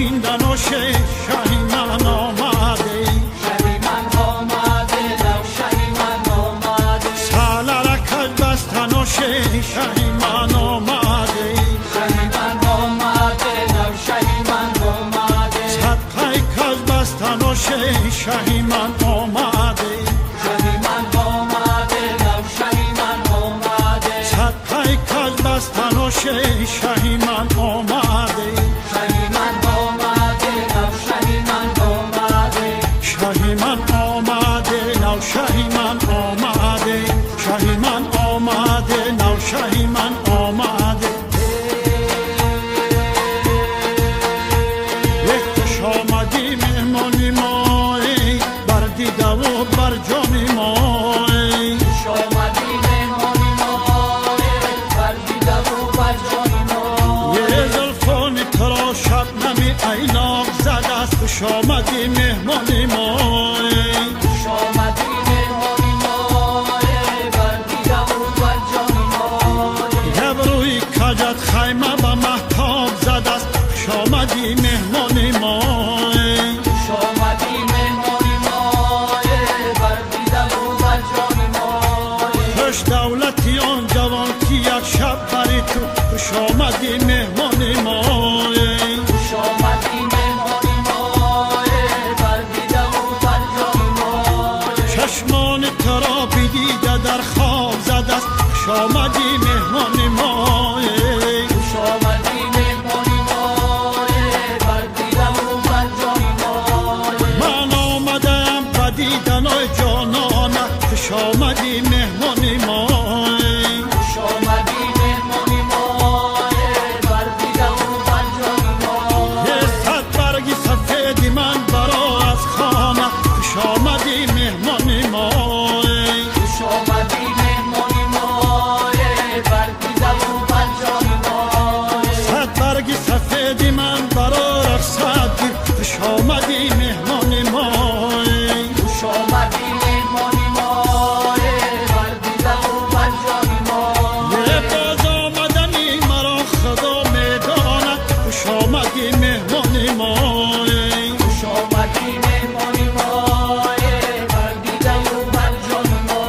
نشیندن و شهی من آمده شهی من آمده نو شهی من آمده سالرکش بستن و شهی من آمده شهی من آمده نو شهی من آمده صدقه کش بستن و شهی من آمده شهی من آمده نو شهی من آمده صدقه کش بستن و شهی من آمده شهی من آمده نو شهی من آمده شهی من آمده نو شهی من آمده شهی من آمده نو شهی من آمده یک کش آمدی مهمانی ما بر دیده و بر جان ما شامدی مهمانی ما بر دیده و بر جان ما یه زلفان ترا شبنمی عیناق زد است خوش آمدی مهمانی ما شامدی مهمانی ما بر دیده و بر جان ما روی کجت خیمه به محتاب زد است خوش آمدی مهمانی ما شامدی مهمانی ما بر دیده و بر جان ما خوش دولتی آن جوان که یک شب بری تو خوش آمدی مهمانی ما شامدی مهمانی ما بر دیده و بر جان ما چشمان ترا بدیده در خواب زد است خوش آمدی مهمانی ما شامدی مهمانی ما بر دیده و بر جان ما من آمدم بدیدن ای جانانه خوش آمدی مهمانی ما شامدی مهمانی ما بر دیده و بر جان ما یه صد برگی سفیدی من برا از خانه خوش آمدی مهمانی ما شامدی مهمانی ما بر دیده و بر جان ما صد برگی سفیدی من برا رخصت گیر خوش آمدی مهمانی ما شامدی مهمانی ما بر دیده و بر جان ما یه باز آمدنی مرا خدا میداند خوش آمدی مهمانی ما شامدی مهمانی ما بر دیده و بر جان ما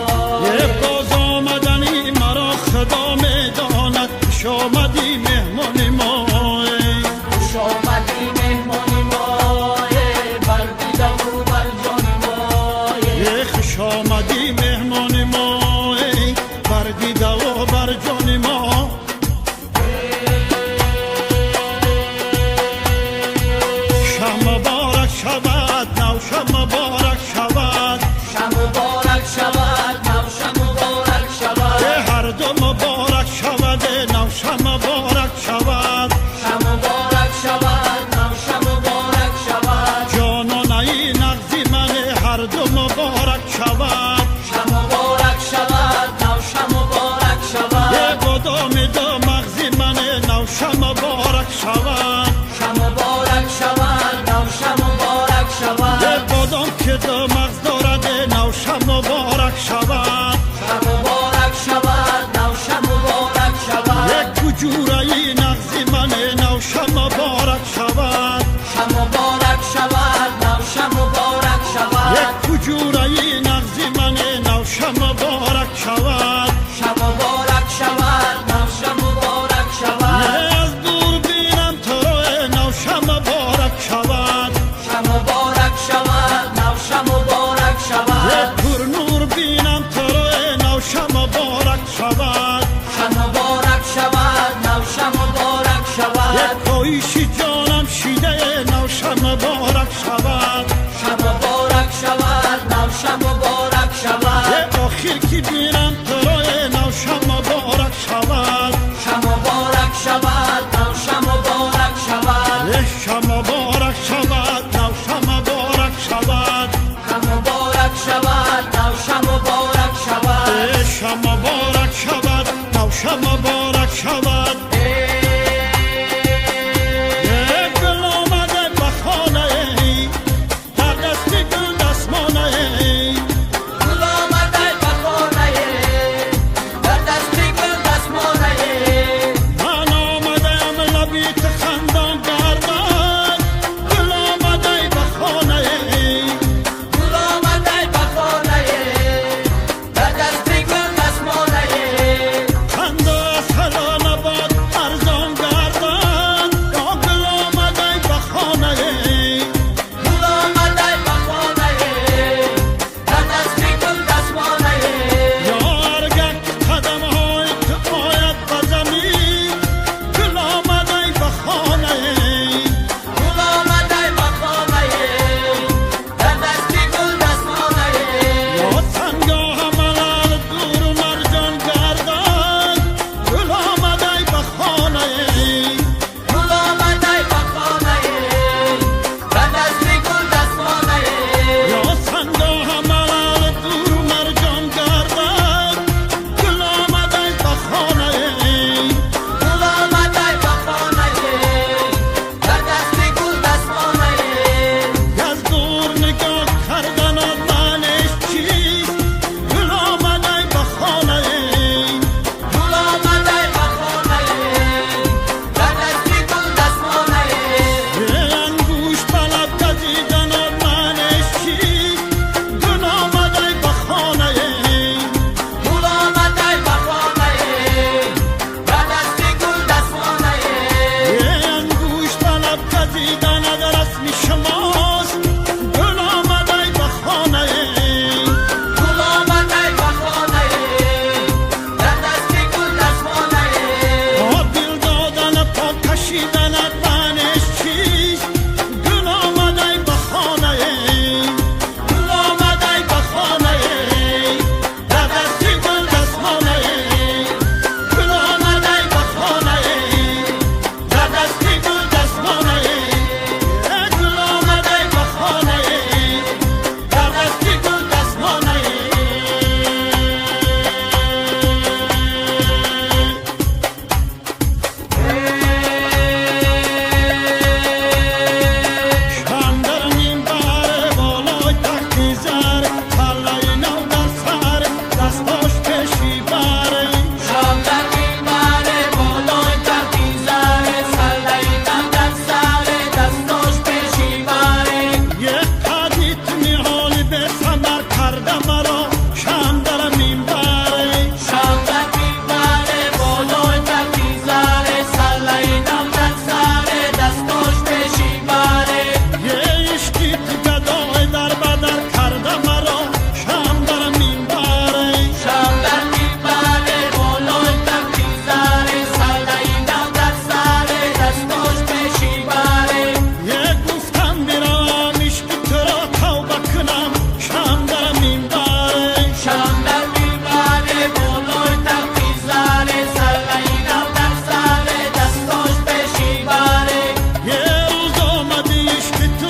یه باز آمدنی مرا خدا میداند خوش آمدی مهمانی ما شامدی مهمانی ما بر دیده و بر جان ما یه خوش آمدی مهمانی ما بر دیده و بر جان ما شه مبارک شود نو شه مبارک شود شب مبارک شود نو شب مبارک شود هر دو مبارک شود نو شه مبارک شود شب مبارک شود نو شب مبارک شود جانانه نغزی من هر دو مبارک شود شب مبارک شود نو شب مبارک شود بادام دو مغزی من نو شه مبارک شود شب مبارک شود نو شب مبارک شود بادام که دو مغز دارد نو شه مبارک شود شب مبارک شود نو شب مبارک شود یک کجوره نغزی من نو شه مبارک شود شب مبارک شود نو شب مبارک شود یک کجوره نغزی من نو شه مبارک شود شب مبارک شود نو شب مبارک شود از دور بینم تو رو نو شه مبارک شود شب مبارک شود نو شب مبارک شود پر نور بینم تو رو نو شه مبارک شود شب مبارک شود نو شب مبارک شود پایشی جانم شیده نو شه مبارک شود شب مبارک شود نو شب مبارک شود آخر کی بینم تو رو نو شه مبارک شود شب مبارک شود نو شب مبارک شود شه مبارک شود نو شه مبارک شود شب مبارک شود نو شب مبارک شود شه مبارک شود نو شه مبارک شود گل آمده به خانه در دست گل دستمانه گل آمده به خانه در دست گل دستمانه من آمدم لبیت خندان گردد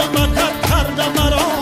مدد کرده مرا